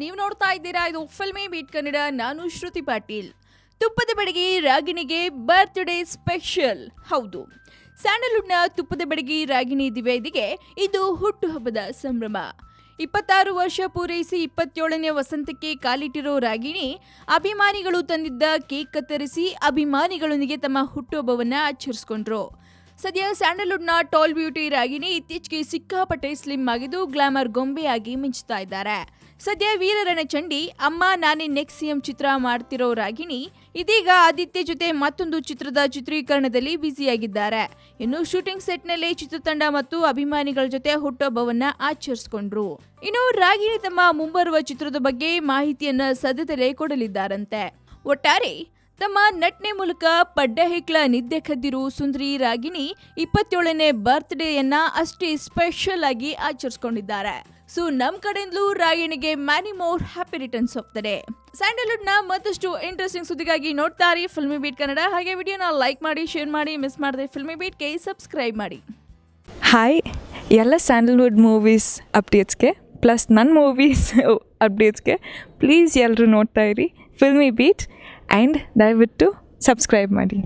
ನೀವು ನೋಡ್ತಾ ಇದ್ದೀರಾ ಇದು ಫಿಲ್ಮಿ ಬೀಟ್ ಕನ್ನಡ. ನಾನು ಶ್ರುತಿ ಪಾಟೀಲ್. ತುಪ್ಪದ ಬೆಡಗಿ ರಾಗಿಣಿಗೆ ಬರ್ತ್ಡೇ ಸ್ಪೆಷಲ್. ಹೌದು, ಸ್ಯಾಂಡಲ್ವುಡ್ನ ತುಪ್ಪದ ಬೆಡಗಿ ರಾಗಿಣಿ ದ್ವಿವೇದಿಗೆ ಇದು ಹುಟ್ಟುಹಬ್ಬದ ಸಂಭ್ರಮ. 26 ವರ್ಷ ಪೂರೈಸಿ 27ನೇ ವಸಂತಕ್ಕೆ ಕಾಲಿಟ್ಟಿರೋ ರಾಗಿಣಿ ಅಭಿಮಾನಿಗಳು ತಂದಿದ್ದ ಕೇಕ್ ಕತ್ತರಿಸಿ ಅಭಿಮಾನಿಗಳೊಂದಿಗೆ ತಮ್ಮ ಹುಟ್ಟುಹಬ್ಬವನ್ನ ಆಚರಿಸಿಕೊಂಡ್ರು. ಸದ್ಯ ಸ್ಯಾಂಡಲ್ವುಡ್ನ ಟಾಲ್ ಬ್ಯೂಟಿ ರಾಗಿಣಿ ಇತ್ತೀಚೆಗೆ ಸಿಕ್ಕಾಪಟ್ಟೆ ಸ್ಲಿಮ್ ಆಗಿದ್ದು ಗ್ಲಾಮರ್ ಗೊಂಬೆಯಾಗಿ ಮಿಂಚುತ್ತಾ ಇದ್ದಾರೆ. ಸದ್ಯ ವೀರರಣಚಂಡಿ ಅಮ್ಮ ನಾನೇ ನೆಕ್ಸ್ಟ್ ಸಿಎಂ ಚಿತ್ರ ಮಾಡ್ತಿರೋ ರಾಗಿಣಿ ಇದೀಗ ಆದಿತ್ಯ ಜೊತೆ ಮತ್ತೊಂದು ಚಿತ್ರದ ಚಿತ್ರೀಕರಣದಲ್ಲಿ ಬ್ಯುಸಿಯಾಗಿದ್ದಾರೆ. ಇನ್ನು ಶೂಟಿಂಗ್ ಸೆಟ್ನಲ್ಲೇ ಚಿತ್ರತಂಡ ಮತ್ತು ಅಭಿಮಾನಿಗಳ ಜೊತೆ ಹುಟ್ಟುಹಬ್ಬವನ್ನ ಆಚರಿಸಿಕೊಂಡ್ರು. ಇನ್ನು ರಾಗಿಣಿ ತಮ್ಮ ಮುಂಬರುವ ಚಿತ್ರದ ಬಗ್ಗೆ ಮಾಹಿತಿಯನ್ನ ಸದ್ಯದಲ್ಲೇ ಕೊಡಲಿದ್ದಾರಂತೆ. ಒಟ್ಟಾರೆ ತಮ್ಮ ನಟನೆ ಮೂಲಕ ಪಡ್ಡ ಹೆಕ್ಲ ನಿದ್ದೆ ಕದ್ದಿರು ಸುಂದರಿ ರಾಗಿಣಿ 27ನೇ ಬರ್ತ್ಡೇಯನ್ನ ಅಷ್ಟೇ ಸ್ಪೆಷಲ್ ಆಗಿ ಆಚರಿಸಿಕೊಂಡಿದ್ದಾರೆ. ಸೊ ನಮ್ ಕಡೆಯಿಂದಲೂ ರಾಗಿಣಿಗೆ many more happy returns of the day. ಸ್ಯಾಂಡಲ್ವುಡ್ನ ಮತ್ತಷ್ಟು ಇಂಟ್ರೆಸ್ಟಿಂಗ್ ಸುದ್ದಿಗಾಗಿ ನೋಡ್ತಾ ಇರಿ ಫಿಲ್ಮಿ ಬೀಟ್ ಕನ್ನಡ. ಹಾಗೆ ವಿಡಿಯೋನ ಲೈಕ್ ಮಾಡಿ, ಶೇರ್ ಮಾಡಿ, ಮಿಸ್ ಮಾಡದೆ ಫಿಲ್ಮಿ ಬೀಟ್ಗೆ ಸಬ್ಸ್ಕ್ರೈಬ್ ಮಾಡಿ. ಹಾಯ್, ಎಲ್ಲ ಸ್ಯಾಂಡಲ್ವುಡ್ ಮೂವೀಸ್ ಅಪ್ಡೇಟ್ಸ್ಗೆ ಪ್ಲಸ್ ನನ್ನ ಮೂವೀಸ್ ಅಪ್ಡೇಟ್ಸ್ಗೆ ಪ್ಲೀಸ್ ಎಲ್ಲರೂ ನೋಡ್ತಾ ಇರಿ ಫಿಲ್ಮಿ ಬೀಟ್ ಆ್ಯಂಡ್ ದಯವಿಟ್ಟು ಸಬ್ಸ್ಕ್ರೈಬ್ ಮಾಡಿ.